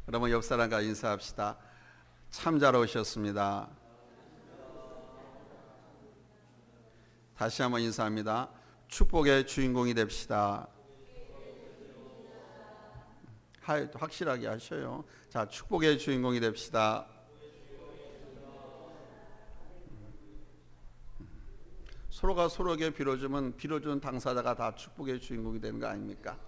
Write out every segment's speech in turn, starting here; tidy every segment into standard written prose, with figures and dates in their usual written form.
그러면 옆 사람과 인사합시다. 참 잘 오셨습니다. 다시 한번 인사합니다. 축복의 주인공이 됩시다. 확실하게 하셔요. 자, 축복의 주인공이 됩시다. 서로가 서로에게 빌어주는 당사자가 다 축복의 주인공이 되는 거 아닙니까?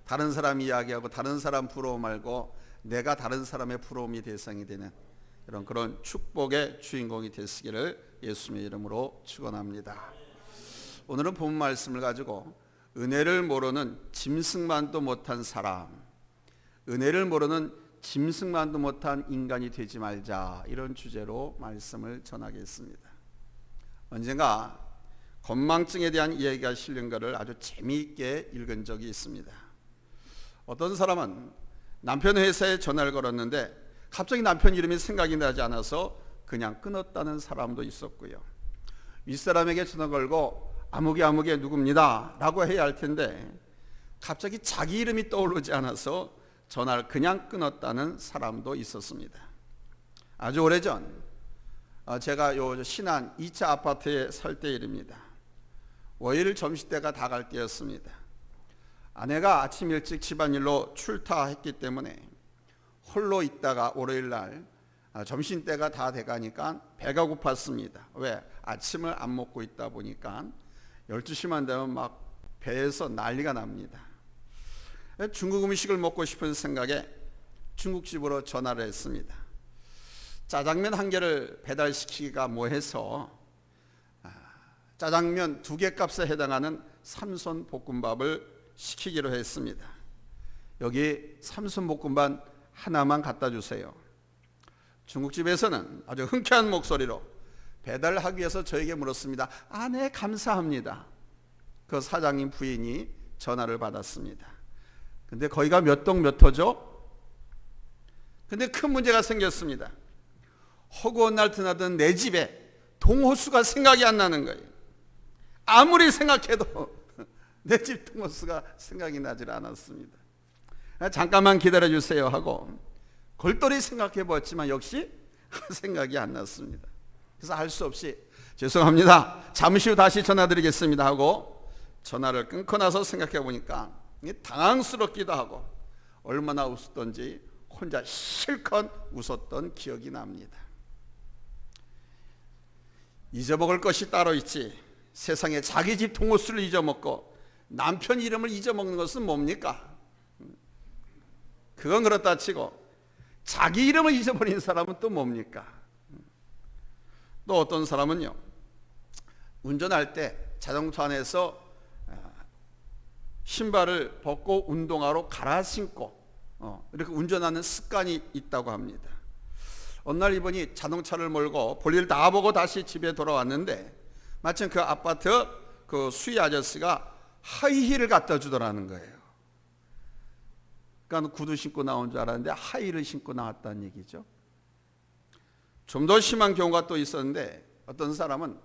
다른 사람 이야기하고 다른 사람 부러워 말고 내가 다른 사람의 부러움이 대상이 되는 그런 축복의 주인공이 되시기를 예수님의 이름으로 축원합니다. 오늘은 본 말씀을 가지고 은혜를 모르는 짐승만도 못한 사람, 은혜를 모르는 짐승만도 못한 인간이 되지 말자, 이런 주제로 말씀을 전하겠습니다. 언젠가 건망증에 대한 이야기가 실린 것을 아주 재미있게 읽은 적이 있습니다. 어떤 사람은 남편 회사에 전화를 걸었는데 갑자기 남편 이름이 생각이 나지 않아서 그냥 끊었다는 사람도 있었고요. 윗사람에게 전화 걸고 아무개 누굽니다 라고 해야 할 텐데 갑자기 자기 이름이 떠오르지 않아서 전화를 그냥 끊었다는 사람도 있었습니다. 아주 오래전 제가 요 신안 2차 아파트에 살 때 일입니다. 월요일 점심때가 다 갈 때였습니다. 아내가 아침 일찍 집안일로 출타했기 때문에 홀로 있다가 월요일 날 점심때가 다 돼가니까 배가 고팠습니다. 왜? 아침을 안 먹고 있다 보니까 12시만 되면 막 배에서 난리가 납니다. 중국 음식을 먹고 싶은 생각에 중국집으로 전화를 했습니다. 짜장면 한 개를 배달시키기가 뭐해서 짜장면 2개 값에 해당하는 삼선 볶음밥을 시키기로 했습니다. 여기 삼선 볶음밥 하나만 갖다 주세요. 중국집에서는 아주 흔쾌한 목소리로 배달을 하기 위해서 저에게 물었습니다. 네, 감사합니다. 그 사장님 부인이 전화를 받았습니다. 근데 거기가 몇 동 몇 호죠? 근데 큰 문제가 생겼습니다. 허구한 날 드나든 내 집에 동호수가 생각이 안 나는 거예요. 아무리 생각해도 내 집 동호수가 생각이 나질 않았습니다. 잠깐만 기다려 주세요 하고 골똘히 생각해 보았지만 역시 생각이 안 났습니다. 그래서 할 수 없이 죄송합니다, 잠시 후 다시 전화 드리겠습니다 하고 전화를 끊고 나서 생각해 보니까 당황스럽기도 하고 얼마나 웃었던지 혼자 실컷 웃었던 기억이 납니다. 잊어먹을 것이 따로 있지 세상에 자기 집 동호수를 잊어먹고 남편 이름을 잊어먹는 것은 뭡니까? 그건 그렇다 치고 자기 이름을 잊어버린 사람은 또 뭡니까? 또 어떤 사람은요, 운전할 때 자동차 안에서 신발을 벗고 운동화로 갈아 신고 이렇게 운전하는 습관이 있다고 합니다. 어느 날 이분이 자동차를 몰고 볼일 다 보고 다시 집에 돌아왔는데 마침 그 아파트 그 수위 아저씨가 하이힐을 갖다 주더라는 거예요. 그러니까 구두 신고 나온 줄 알았는데 하이힐을 신고 나왔다는 얘기죠. 좀 더 심한 경우가 또 있었는데 어떤 사람은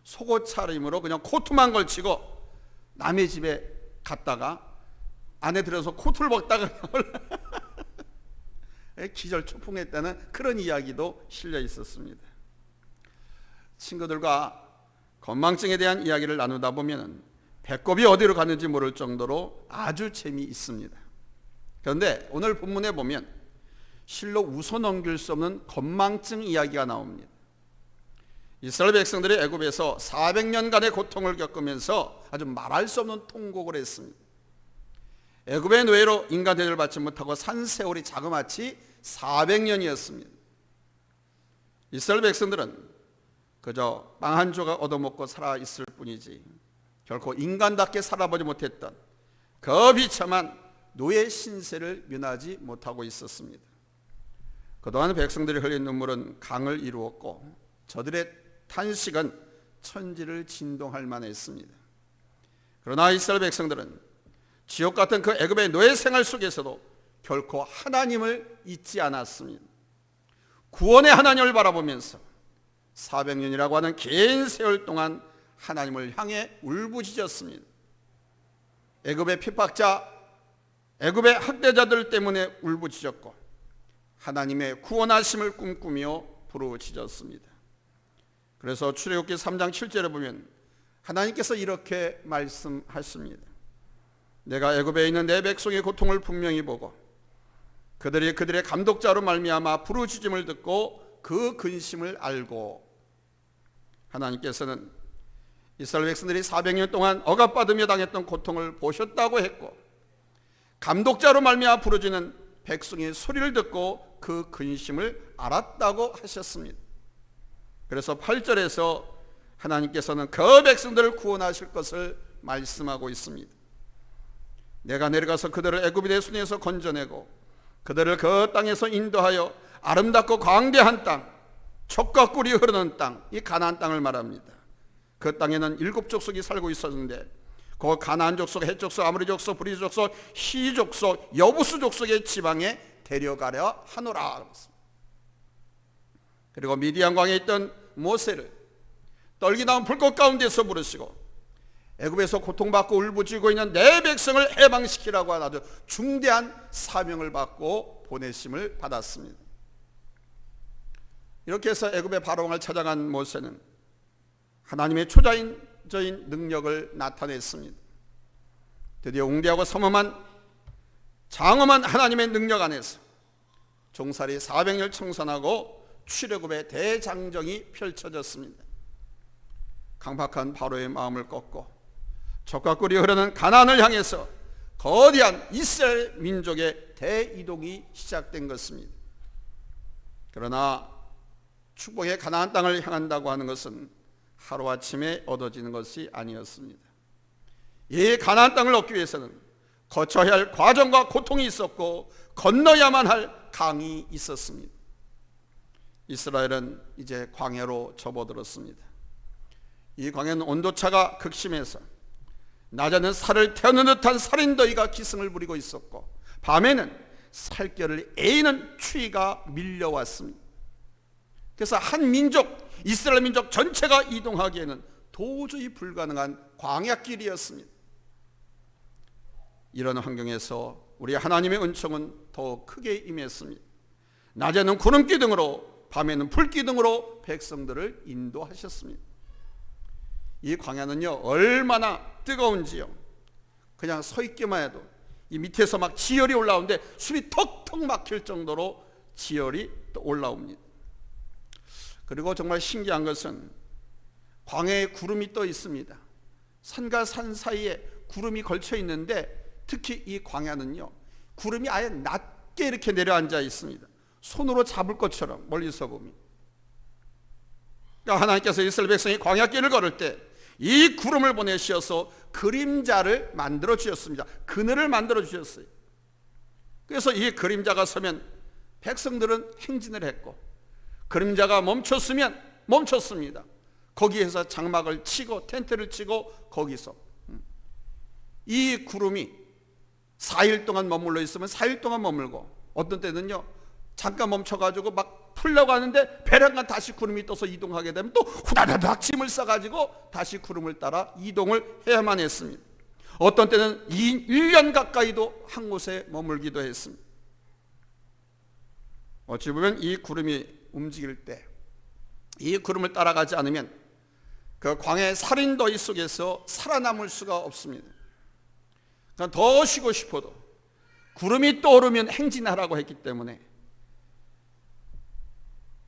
속옷 차림으로 그냥 코트만 걸치고 남의 집에 갔다가 안에 들어서 코트를 벗다가 기절초풍했다는 그런 이야기도 실려 있었습니다. 친구들과 건망증에 대한 이야기를 나누다 보면 배꼽이 어디로 가는지 모를 정도로 아주 재미있습니다. 그런데 오늘 본문에 보면 실로 웃어넘길 수 없는 건망증 이야기가 나옵니다. 이스라엘 백성들이 애굽에서 400년간의 고통을 겪으면서 아주 말할 수 없는 통곡을 했습니다. 애굽의 노예로 인간 대접을 받지 못하고 산 세월이 자그마치 400년이었습니다. 이스라엘 백성들은 그저 빵 한 조각 얻어먹고 살아있을 뿐이지 결코 인간답게 살아보지 못했던 그 비참한 노예 신세를 면하지 못하고 있었습니다. 그동안 백성들이 흘린 눈물은 강을 이루었고 저들의 탄식은 천지를 진동할 만했습니다. 그러나 이스라엘 백성들은 지옥 같은 그 애굽의 노예 생활 속에서도 결코 하나님을 잊지 않았습니다. 구원의 하나님을 바라보면서 400년이라고 하는 긴 세월 동안 하나님을 향해 울부짖었습니다. 애굽의 핍박자, 애굽의 학대자들 때문에 울부짖었고 하나님의 구원하심을 꿈꾸며 부르짖었습니다. 그래서 출애굽기 3장 7절에 보면 하나님께서 이렇게 말씀하십니다. 내가 애굽에 있는 내 백성의 고통을 분명히 보고 그들이 그들의 감독자로 말미암아 부르짖음을 듣고 그 근심을 알고. 하나님께서는 이스라엘 백성들이 400년 동안 억압받으며 당했던 고통을 보셨다고 했고, 감독자로 말미암아 부르짖는 백성의 소리를 듣고 그 근심을 알았다고 하셨습니다. 그래서 8절에서 하나님께서는 그 백성들을 구원하실 것을 말씀하고 있습니다. 내가 내려가서 그들을 애굽의 손에서 건져내고 그들을 그 땅에서 인도하여 아름답고 광대한 땅, 젖과 꿀이 흐르는 땅, 이 가나안 땅을 말합니다. 그 땅에는 7 족속이 살고 있었는데 그 가나안 족속, 헷 족속, 아모리 족속, 브리스 족속, 히 족속, 여부수 족속의 지방에 데려가려 하노라. 그리고 미디안 광에 있던 모세를 떨기 나온 불꽃 가운데서 부르시고 애굽에서 고통받고 울부짖고 있는 내 백성을 해방시키라고 하는 아주 중대한 사명을 받고 보내심을 받았습니다. 이렇게 해서 애굽의 바로왕을 찾아간 모세는 하나님의 초자연적인 능력을 나타냈습니다. 드디어 웅대하고 삼엄한 장엄한 하나님의 능력 안에서 종살이 400년 청산하고 출애굽의 대장정이 펼쳐졌습니다. 강박한 바로의 마음을 꺾고 젖과 꿀이 흐르는 가나안을 향해서 거대한 이스라엘 민족의 대이동이 시작된 것입니다. 그러나 축복의 가나안 땅을 향한다고 하는 것은 하루아침에 얻어지는 것이 아니었습니다. 이 가나안 땅을 얻기 위해서는 거쳐야 할 과정과 고통이 있었고 건너야만 할 강이 있었습니다. 이스라엘은 이제 광야로 접어들었습니다. 이 광야는 온도차가 극심해서 낮에는 살을 태우는 듯한 살인더위가 기승을 부리고 있었고 밤에는 살결을 에이는 추위가 밀려왔습니다. 그래서 한 민족, 이스라엘 민족 전체가 이동하기에는 도저히 불가능한 광야길이었습니다. 이런 환경에서 우리 하나님의 은총은 더 크게 임했습니다. 낮에는 구름기둥으로 밤에는 불기둥으로 백성들을 인도하셨습니다. 이 광야는요 얼마나 뜨거운지요, 그냥 서 있기만 해도 이 밑에서 막 지열이 올라오는데 숨이 턱턱 막힐 정도로 지열이 또 올라옵니다. 그리고 정말 신기한 것은 광야에 구름이 떠 있습니다. 산과 산 사이에 구름이 걸쳐 있는데 특히 이 광야는요 구름이 아예 낮게 이렇게 내려앉아 있습니다. 손으로 잡을 것처럼 멀리서 보면. 그러니까 하나님께서 이스라엘 백성이 광야길을 걸을 때 이 구름을 보내셔서 그림자를 만들어 주셨습니다. 그늘을 만들어 주셨어요. 그래서 이 그림자가 서면 백성들은 행진을 했고 그림자가 멈췄으면 멈췄습니다. 거기에서 장막을 치고 텐트를 치고 거기서 이 구름이 4일 동안 머물러 있으면 4일 동안 머물고 어떤 때는요 잠깐 멈춰가지고 막 풀려고 하는데 배란간 다시 구름이 떠서 이동하게 되면 또 후다다닥 짐을 싸가지고 다시 구름을 따라 이동을 해야만 했습니다. 어떤 때는 1년 가까이도 한 곳에 머물기도 했습니다. 어찌 보면 이 구름이 움직일 때 이 구름을 따라가지 않으면 그 광야의 살인더위 속에서 살아남을 수가 없습니다. 그러니까 더 쉬고 싶어도 구름이 떠오르면 행진하라고 했기 때문에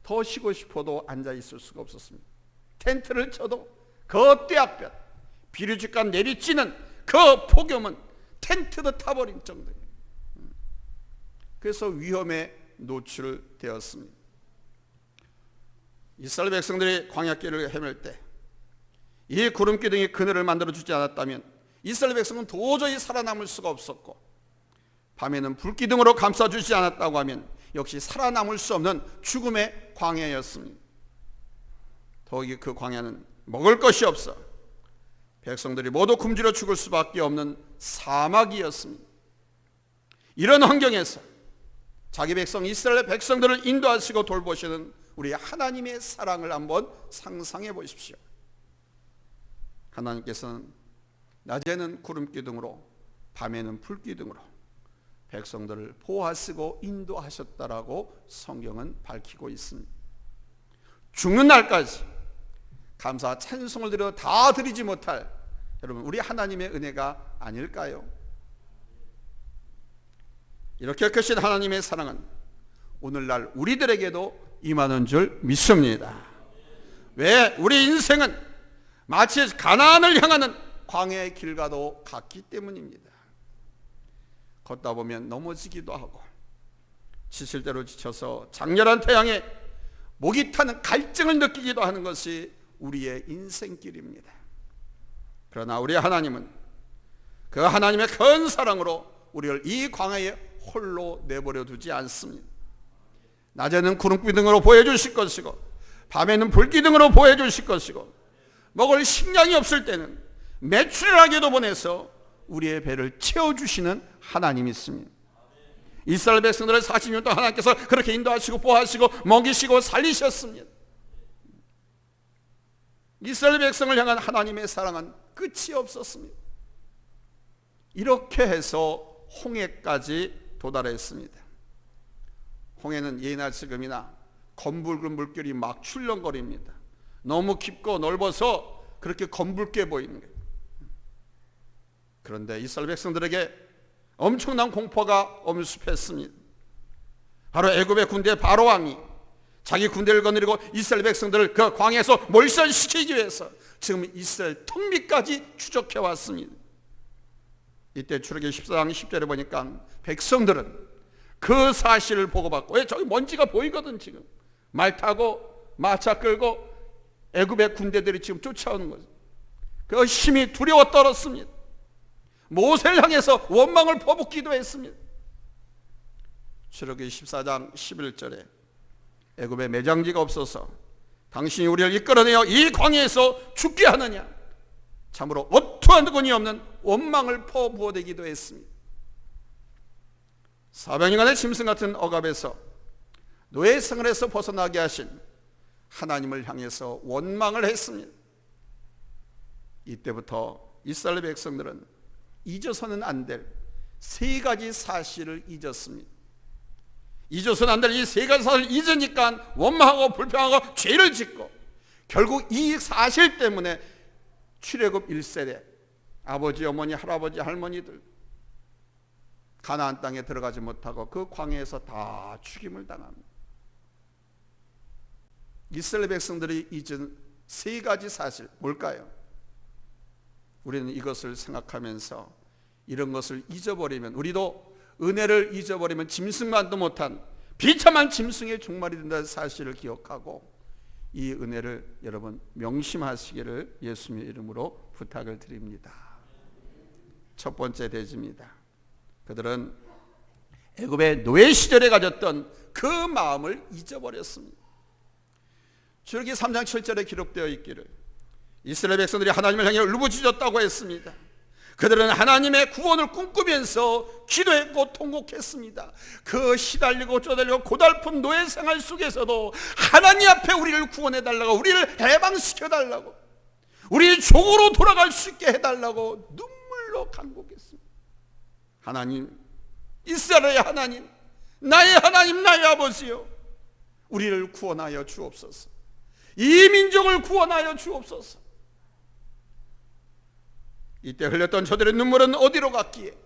더 쉬고 싶어도 앉아 있을 수가 없었습니다. 텐트를 쳐도 그 떼약볕, 비류직간 내리치는 그 폭염은 텐트도 타버린 정도예요. 그래서 위험에 노출되었습니다. 이스라엘 백성들이 광야길을 헤맬 때 이 구름기둥이 그늘을 만들어주지 않았다면 이스라엘 백성은 도저히 살아남을 수가 없었고 밤에는 불기둥으로 감싸주지 않았다고 하면 역시 살아남을 수 없는 죽음의 광야였습니다. 더욱이 그 광야는 먹을 것이 없어 백성들이 모두 굶주려 죽을 수밖에 없는 사막이었습니다. 이런 환경에서 자기 백성 이스라엘 백성들을 인도하시고 돌보시는 우리 하나님의 사랑을 한번 상상해 보십시오. 하나님께서는 낮에는 구름기둥으로 밤에는 불기둥으로 백성들을 보호하시고 인도하셨다라고 성경은 밝히고 있습니다. 죽는 날까지 감사 찬송을 드려 다 드리지 못할 여러분 우리 하나님의 은혜가 아닐까요? 이렇게 크신 하나님의 사랑은 오늘날 우리들에게도 임하는 줄 믿습니다. 왜? 우리 인생은 마치 가나안을 향하는 광야의 길과도 같기 때문입니다. 걷다 보면 넘어지기도 하고 지칠 대로 지쳐서 장렬한 태양에 목이 타는 갈증을 느끼기도 하는 것이 우리의 인생길입니다. 그러나 우리 하나님은 그 하나님의 큰 사랑으로 우리를 이 광야에 홀로 내버려 두지 않습니다. 낮에는 구름기둥으로 보여주실 것이고 밤에는 불기둥으로 보여주실 것이고 먹을 식량이 없을 때는 메추라기도 보내서 우리의 배를 채워주시는 하나님이 있습니다. 이스라엘 백성들을 40년 동안 하나님께서 그렇게 인도하시고 보호하시고 먹이시고 살리셨습니다. 이스라엘 백성을 향한 하나님의 사랑은 끝이 없었습니다. 이렇게 해서 홍해까지 도달했습니다. 홍해는 예나 지금이나 검붉은 물결이 막 출렁거립니다. 너무 깊고 넓어서 그렇게 검붉게 보이는 거예요. 그런데 이스라엘 백성들에게 엄청난 공포가 엄습했습니다. 바로 애굽의 군대 바로 왕이 자기 군대를 거느리고 이스라엘 백성들을 그 광야에서 몰살시키기 위해서 지금 이스라엘 턱밑까지 추적해 왔습니다. 이때 출애굽기 14장 10절에 보니까 백성들은 그 사실을 보고받고 저기 먼지가 보이거든. 지금 말 타고 마차 끌고 애굽의 군대들이 지금 쫓아오는 거죠. 그 힘이 두려워 떨었습니다. 모세를 향해서 원망을 퍼붓기도 했습니다. 출애굽기 14장 11절에 애굽에 매장지가 없어서 당신이 우리를 이끌어내어 이 광야에서 죽게 하느냐, 참으로 어떠한 근이 없는 원망을 퍼부어대기도 했습니다. 400년간의 짐승 같은 억압에서 노예 생활에서 벗어나게 하신 하나님을 향해서 원망을 했습니다. 이때부터 이스라엘 백성들은 잊어서는 안 될 세 가지 사실을 잊었습니다. 잊어서는 안 될 이 세 가지 사실을 잊으니까 원망하고 불평하고 죄를 짓고 결국 이 사실 때문에 출애굽 1세대 아버지, 어머니, 할아버지, 할머니들 가나안 땅에 들어가지 못하고 그 광야에서 다 죽임을 당합니다. 이스라엘 백성들이 잊은 세 가지 사실 뭘까요? 우리는 이것을 생각하면서 이런 것을 잊어버리면, 우리도 은혜를 잊어버리면 짐승만도 못한 비참한 짐승의 종말이 된다는 사실을 기억하고 이 은혜를 여러분 명심하시기를 예수님의 이름으로 부탁을 드립니다. 첫 번째 대지입니다. 그들은 애굽의 노예 시절에 가졌던 그 마음을 잊어버렸습니다. 출애굽기 3장 7절에 기록되어 있기를 이스라엘 백성들이 하나님을 향해 울부짖었다고 했습니다. 그들은 하나님의 구원을 꿈꾸면서 기도했고 통곡했습니다. 그 시달리고 쪼달리고 고달픈 노예 생활 속에서도 하나님 앞에 우리를 구원해달라고, 우리를 해방시켜달라고, 우리 종으로 돌아갈 수 있게 해달라고 눈물로 간구했습니다. 하나님, 이스라엘의 하나님, 나의 하나님, 나의 아버지요, 우리를 구원하여 주옵소서. 이 민족을 구원하여 주옵소서. 이때 흘렸던 저들의 눈물은 어디로 갔기에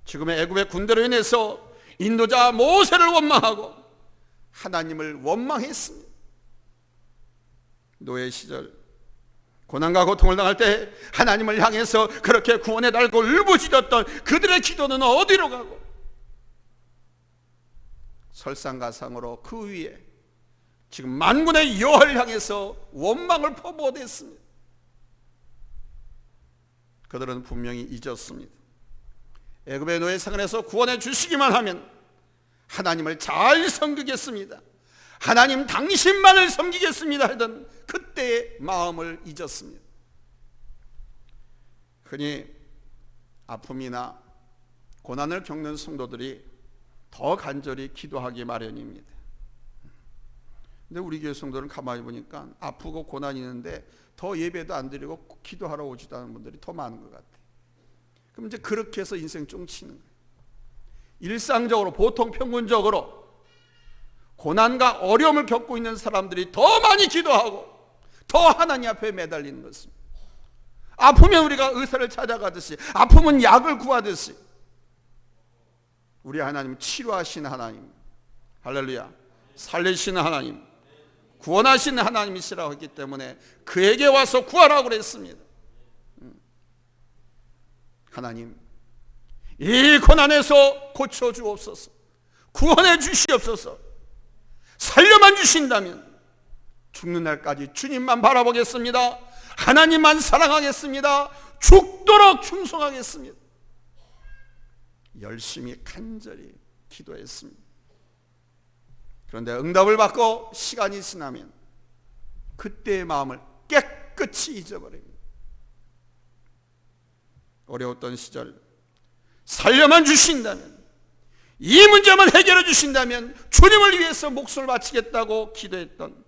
지금의 애굽의 군대로 인해서 인도자 모세를 원망하고 하나님을 원망했습니다. 노예 시절 고난과 고통을 당할 때 하나님을 향해서 그렇게 구원해달라고 울부짖었던 그들의 기도는 어디로 가고 설상가상으로 그 위에 지금 만군의 여호와를 향해서 원망을 퍼부어댔습니다. 그들은 분명히 잊었습니다. 애굽의 노예 생활에서 구원해 주시기만 하면 하나님을 잘 섬기겠습니다, 하나님 당신만을 섬기겠습니다 하던 그때의 마음을 잊었습니다. 흔히 아픔이나 고난을 겪는 성도들이 더 간절히 기도하기 마련입니다. 근데 우리 교회 성도는 가만히 보니까 아프고 고난이 있는데 더 예배도 안 드리고 기도하러 오지도 않은 분들이 더 많은 것 같아요. 그럼 이제 그렇게 해서 인생 쫑치는 거예요. 일상적으로 보통 평균적으로 고난과 어려움을 겪고 있는 사람들이 더 많이 기도하고 더 하나님 앞에 매달리는 것입니다. 아프면 우리가 의사를 찾아가듯이, 아프면 약을 구하듯이 우리 하나님은 치료하시는 하나님, 할렐루야, 살리시는 하나님, 구원하시는 하나님이시라고 했기 때문에 그에게 와서 구하라고 그랬습니다. 하나님, 이 고난에서 고쳐주옵소서, 구원해 주시옵소서. 살려만 주신다면 죽는 날까지 주님만 바라보겠습니다. 하나님만 사랑하겠습니다. 죽도록 충성하겠습니다. 열심히 간절히 기도했습니다. 그런데 응답을 받고 시간이 지나면 그때의 마음을 깨끗이 잊어버립니다. 어려웠던 시절 살려만 주신다면, 이 문제만 해결해 주신다면 주님을 위해서 목숨을 바치겠다고 기도했던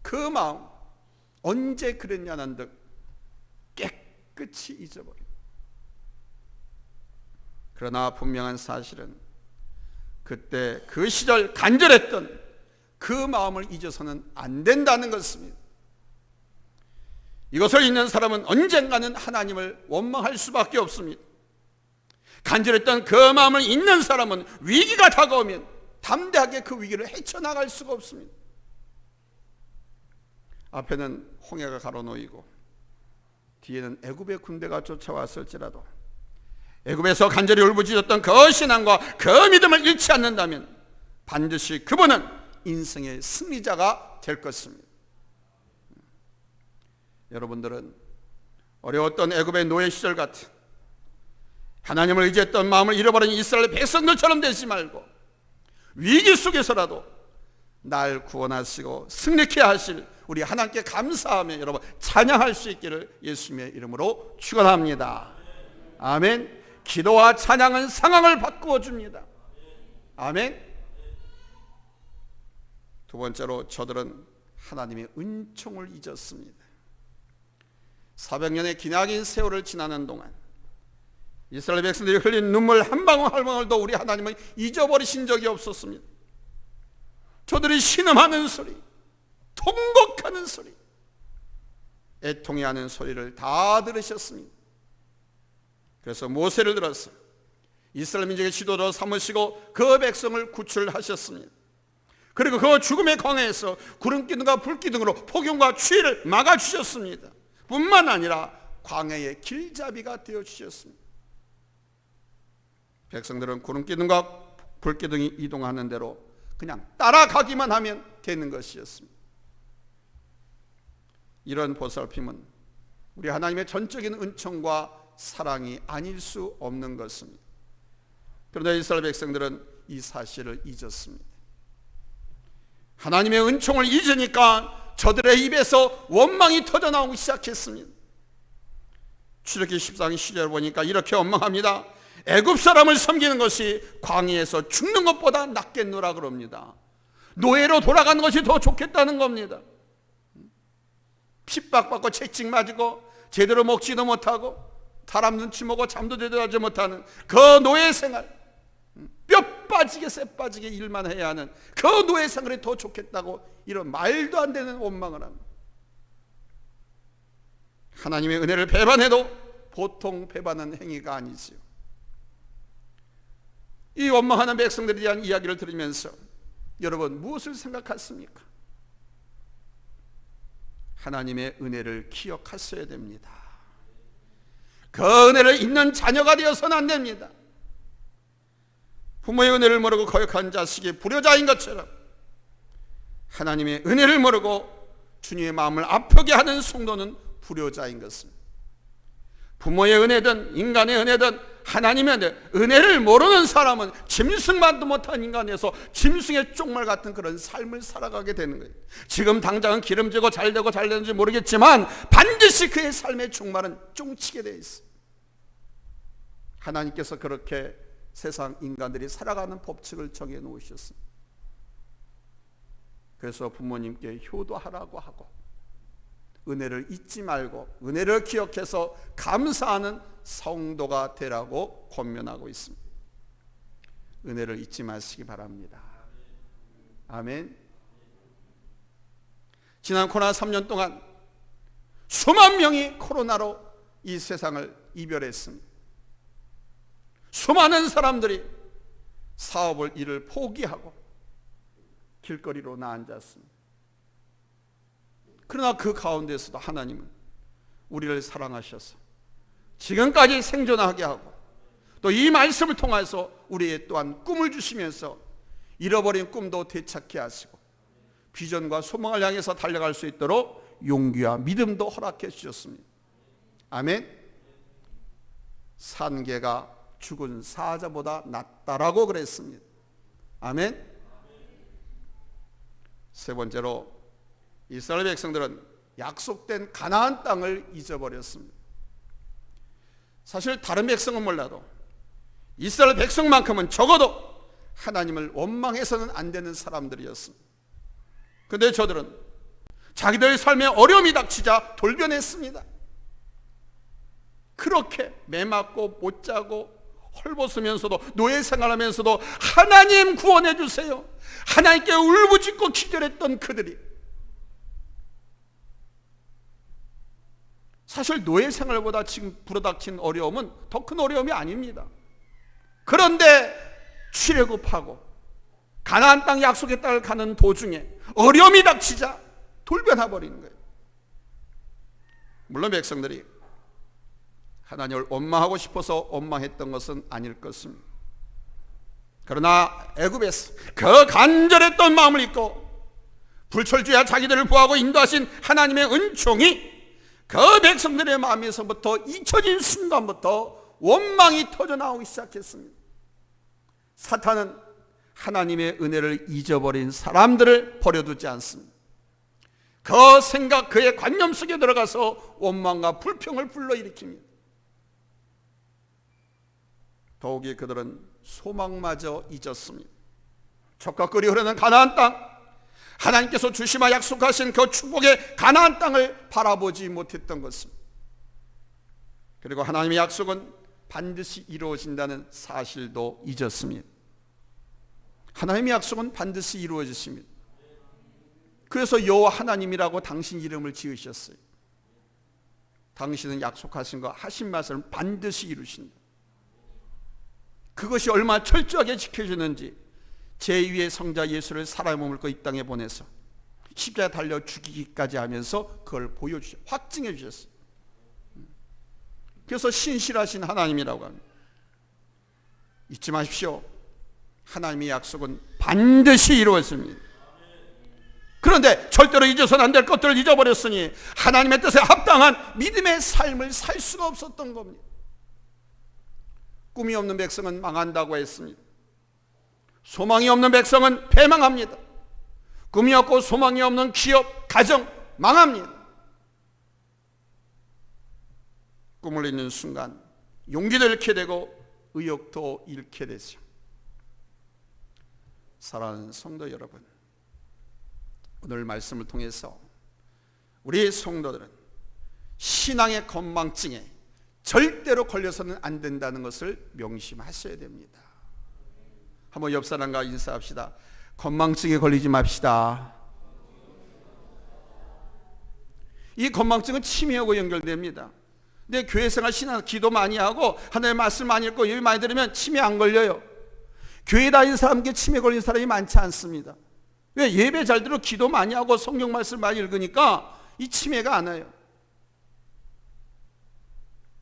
그 마음, 언제 그랬냐는 듯 깨끗이 잊어버립니다. 그러나 분명한 사실은 그때 그 시절 간절했던 그 마음을 잊어서는 안 된다는 것입니다. 이것을 잊는 사람은 언젠가는 하나님을 원망할 수밖에 없습니다. 간절했던 그 마음을 잊는 사람은 위기가 다가오면 담대하게 그 위기를 헤쳐나갈 수가 없습니다. 앞에는 홍해가 가로놓이고 뒤에는 애굽의 군대가 쫓아왔을지라도 애굽에서 간절히 울부짖었던 그 신앙과 그 믿음을 잃지 않는다면 반드시 그분은 인생의 승리자가 될 것입니다. 여러분들은 어려웠던 애굽의 노예 시절 같은 하나님을 의지했던 마음을 잃어버린 이스라엘 백성들처럼 되지 말고 위기 속에서라도 날 구원하시고 승리케 하실 우리 하나님께 감사하며 여러분 찬양할 수 있기를 예수님의 이름으로 축원합니다. 아멘. 기도와 찬양은 상황을 바꾸어 줍니다. 아멘. 두 번째로 저들은 하나님의 은총을 잊었습니다. 400년의 기나긴 세월을 지나는 동안 이스라엘 백성들이 흘린 눈물 한 방울 한 방울도 우리 하나님은 잊어버리신 적이 없었습니다. 저들이 신음하는 소리, 통곡하는 소리, 애통해하는 소리를 다 들으셨습니다. 그래서 모세를 들어서 이스라엘 민족의 지도자로 삼으시고 그 백성을 구출하셨습니다. 그리고 그 죽음의 광야에서 구름기둥과 불기둥으로 폭염과 추위를 막아주셨습니다. 뿐만 아니라 광야의 길잡이가 되어주셨습니다. 백성들은 구름기둥과 불기둥이 이동하는 대로 그냥 따라가기만 하면 되는 것이었습니다. 이런 보살핌은 우리 하나님의 전적인 은총과 사랑이 아닐 수 없는 것입니다. 그런데 이스라엘 백성들은 이 사실을 잊었습니다. 하나님의 은총을 잊으니까 저들의 입에서 원망이 터져나오기 시작했습니다. 출애굽기 14장 10절을 보니까 이렇게 원망합니다. 애굽 사람을 섬기는 것이 광야에서 죽는 것보다 낫겠노라 그럽니다. 노예로 돌아가는 것이 더 좋겠다는 겁니다. 핍박받고 채찍 맞고 제대로 먹지도 못하고 사람 눈치 보고 잠도 제대로 하지 못하는 그 노예 생활, 뼈 빠지게 새 빠지게 일만 해야 하는 그 노예 생활이 더 좋겠다고 이런 말도 안 되는 원망을 합니다. 하나님의 은혜를 배반해도 보통 배반하는 행위가 아니지요. 이 원망하는 백성들에 대한 이야기를 들으면서 여러분 무엇을 생각하십니까? 하나님의 은혜를 기억하셔야 됩니다. 그 은혜를 잊는 자녀가 되어서는 안 됩니다. 부모의 은혜를 모르고 거역한 자식이 불효자인 것처럼 하나님의 은혜를 모르고 주님의 마음을 아프게 하는 성도는 불효자인 것입니다. 부모의 은혜든 인간의 은혜든 하나님의 은혜를 모르는 사람은 짐승만도 못한 인간에서 짐승의 쪽말 같은 그런 삶을 살아가게 되는 거예요. 지금 당장은 기름지고 잘되고 잘되는지 모르겠지만 반드시 그의 삶의 종말은 쫑치게 되어 있어요. 하나님께서 그렇게 세상 인간들이 살아가는 법칙을 정해 놓으셨습니다. 그래서 부모님께 효도하라고 하고 은혜를 잊지 말고 은혜를 기억해서 감사하는 성도가 되라고 권면하고 있습니다. 은혜를 잊지 마시기 바랍니다. 아멘. 지난 코로나 3년 동안 수만 명이 코로나로 이 세상을 이별했습니다. 수많은 사람들이 사업을 일을 포기하고 길거리로 나앉았습니다. 그러나 그 가운데서도 하나님은 우리를 사랑하셔서 지금까지 생존하게 하고 또 이 말씀을 통해서 우리의 또한 꿈을 주시면서 잃어버린 꿈도 되찾게 하시고 비전과 소망을 향해서 달려갈 수 있도록 용기와 믿음도 허락해 주셨습니다. 아멘. 산 개가 죽은 사자보다 낫다라고 그랬습니다. 아멘. 세 번째로 이스라엘 백성들은 약속된 가나안 땅을 잊어버렸습니다. 사실 다른 백성은 몰라도 이스라엘 백성만큼은 적어도 하나님을 원망해서는 안 되는 사람들이었습니다. 그런데 저들은 자기들의 삶에 어려움이 닥치자 돌변했습니다. 그렇게 매맞고 못자고 헐벗으면서도 노예 생활하면서도 하나님 구원해 주세요, 하나님께 울부짖고 기도했던 그들이 사실 노예 생활보다 지금 불어닥친 어려움은 더 큰 어려움이 아닙니다. 그런데 출애굽하고 가나안 땅 약속의 땅을 가는 도중에 어려움이 닥치자 돌변해 버리는 거예요. 물론 백성들이 하나님을 원망하고 싶어서 원망했던 것은 아닐 것입니다. 그러나 애굽에서 그 간절했던 마음을 잊고 불철주야 자기들을 구하고 인도하신 하나님의 은총이 그 백성들의 마음에서부터 잊혀진 순간부터 원망이 터져나오기 시작했습니다. 사탄은 하나님의 은혜를 잊어버린 사람들을 버려두지 않습니다. 그 생각, 그의 관념 속에 들어가서 원망과 불평을 불러일으킵니다. 더욱이 그들은 소망마저 잊었습니다. 젖과 꿀이 흐르는 가나안 땅, 하나님께서 주시마 약속하신 그 축복의 가나안 땅을 바라보지 못했던 것입니다. 그리고 하나님의 약속은 반드시 이루어진다는 사실도 잊었습니다. 하나님의 약속은 반드시 이루어지십니다. 그래서 여호와 하나님이라고 당신 이름을 지으셨어요. 당신은 약속하신 거 하신 말씀을 반드시 이루신다. 그것이 얼마나 철저하게 지켜주는지 제2의 성자 예수를 사람의 몸을 입고 이 땅에 보내서 십자가에 달려 죽이기까지 하면서 그걸 보여주셔, 확증해 주셨어요. 그래서 신실하신 하나님이라고 합니다. 잊지 마십시오. 하나님의 약속은 반드시 이루어집니다. 그런데 절대로 잊어서는 안 될 것들을 잊어버렸으니 하나님의 뜻에 합당한 믿음의 삶을 살 수가 없었던 겁니다. 꿈이 없는 백성은 망한다고 했습니다. 소망이 없는 백성은 패망합니다. 꿈이 없고 소망이 없는 기업, 가정 망합니다. 꿈을 잃는 순간 용기도 잃게 되고 의욕도 잃게 되죠. 사랑하는 성도 여러분, 오늘 말씀을 통해서 우리 성도들은 신앙의 건망증에 절대로 걸려서는 안 된다는 것을 명심하셔야 됩니다. 한번 옆 사람과 인사합시다. 건망증에 걸리지 맙시다. 이 건망증은 치매하고 연결됩니다. 근데 교회생활 신앙 기도 많이 하고 하나님의 말씀 많이 읽고 예배 많이 들으면 치매 안 걸려요. 교회 다니는 사람께 치매 걸린 사람이 많지 않습니다. 왜? 예배 잘 들어 기도 많이 하고 성경 말씀 많이 읽으니까 이 치매가 안 와요.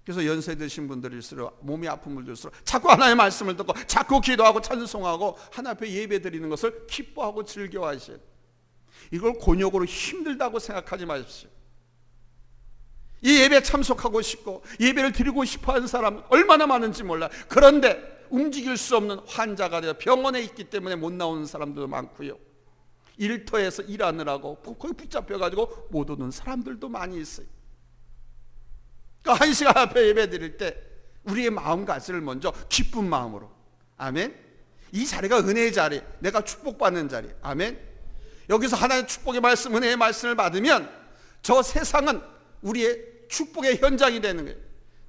그래서 연세 드신 분들일수록, 몸이 아픈 분들일수록 자꾸 하나님의 말씀을 듣고 자꾸 기도하고 찬송하고 하나님 앞에 예배 드리는 것을 기뻐하고 즐겨하셔야 돼요. 이걸 곤욕으로 힘들다고 생각하지 마십시오. 이 예배에 참석하고 싶고 예배를 드리고 싶어하는 사람 얼마나 많은지 몰라. 그런데 움직일 수 없는 환자가 되어 병원에 있기 때문에 못 나오는 사람들도 많고요, 일터에서 일하느라고 거기 붙잡혀가지고 못 오는 사람들도 많이 있어요. 그러니까 한 시간 앞에 예배 드릴 때 우리의 마음가짐을 먼저 기쁜 마음으로, 아멘. 이 자리가 은혜의 자리, 내가 축복받는 자리, 아멘. 여기서 하나님의 축복의 말씀, 은혜의 말씀을 받으면 저 세상은 우리의 축복의 현장이 되는 거예요.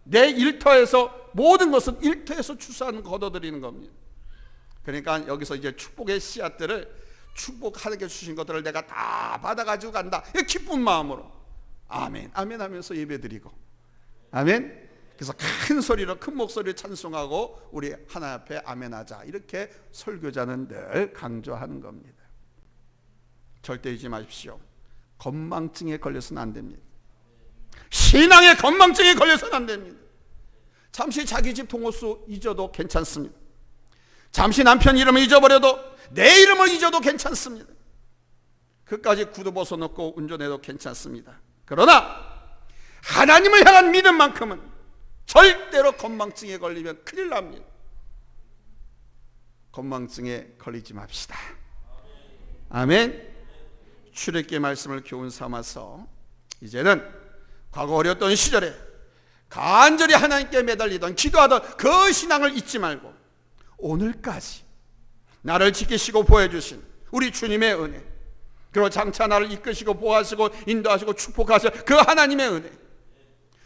내 일터에서 모든 것은 일터에서 추수하는 거 얻어들이는 겁니다. 그러니까 여기서 이제 축복의 씨앗들을, 축복하게 주신 것들을 내가 다 받아가지고 간다, 이 기쁜 마음으로 아멘 아멘 하면서 예배드리고, 아멘. 그래서 큰 소리로, 큰 목소리로 찬송하고 우리 하나님 앞에 아멘하자, 이렇게 설교자는 늘 강조하는 겁니다. 절대 잊지 마십시오. 건망증에 걸려서는 안 됩니다. 신앙의 건망증에 걸려서는 안 됩니다. 잠시 자기 집 동호수 잊어도 괜찮습니다. 잠시 남편 이름을 잊어버려도, 내 이름을 잊어도 괜찮습니다. 그까지 구두 벗어놓고 운전해도 괜찮습니다. 그러나 하나님을 향한 믿음만큼은 절대로 건망증에 걸리면 큰일 납니다. 건망증에 걸리지 맙시다. 아멘. 출애굽기의 말씀을 교훈 삼아서 이제는 과거 어렸던 시절에 간절히 하나님께 매달리던, 기도하던 그 신앙을 잊지 말고 오늘까지 나를 지키시고 보호해주신 우리 주님의 은혜, 그리고 장차 나를 이끄시고 보호하시고 인도하시고 축복하실 그 하나님의 은혜,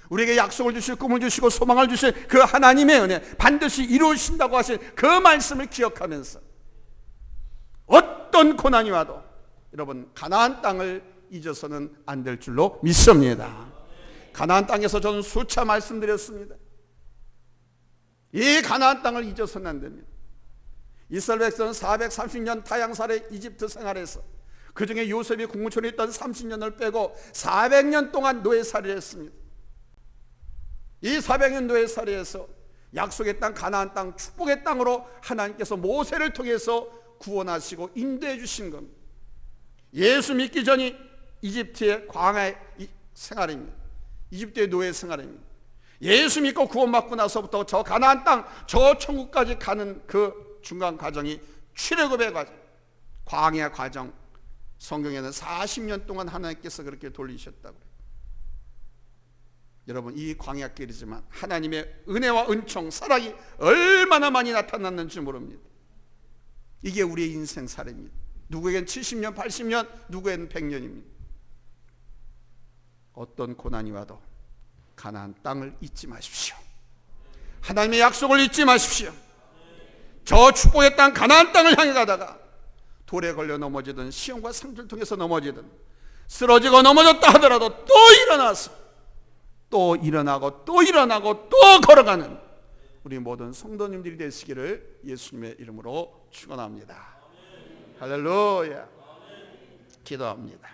우리에게 약속을 주시고 꿈을 주시고 소망을 주신 그 하나님의 은혜, 반드시 이루신다고 하신 그 말씀을 기억하면서 어떤 고난이 와도 여러분 가나안 땅을 잊어서는 안 될 줄로 믿습니다. 가나안 땅에서 저는 수차 말씀드렸습니다. 이 가나안 땅을 잊어서는 안 됩니다. 이스라엘 백성은 430년 타향살의 이집트 생활에서 그 중에 요셉이 국무총리 있던 30년을 빼고 400년 동안 노예살이를 했습니다. 이 400년 노예살이에서 약속의 땅 가나안 땅, 축복의 땅으로 하나님께서 모세를 통해서 구원하시고 인도해 주신 겁니다. 예수 믿기 전이 이집트의 광야의 생활입니다. 이집트의 노예 생활입니다. 예수 믿고 구원받고 나서부터 저 가나안 땅, 저 천국까지 가는 그 중간 과정이 출애굽의 과정, 광야 과정, 성경에는 40년 동안 하나님께서 그렇게 돌리셨다고 해요. 여러분, 이 광야길이지만 하나님의 은혜와 은총, 사랑이 얼마나 많이 나타났는지 모릅니다. 이게 우리의 인생 사례입니다. 누구에겐 70년, 80년, 누구에겐 100년입니다. 어떤 고난이 와도 가나안 땅을 잊지 마십시오. 하나님의 약속을 잊지 마십시오. 저 축복의 땅 가나안 땅을 향해 가다가 돌에 걸려 넘어지든 시험과 상주를 통해서 넘어지든 쓰러지고 넘어졌다 하더라도 또 일어나서 또 일어나고 또 일어나고 또 걸어가는 우리 모든 성도님들이 되시기를 예수님의 이름으로 축원합니다. 할렐루야. 기도합니다.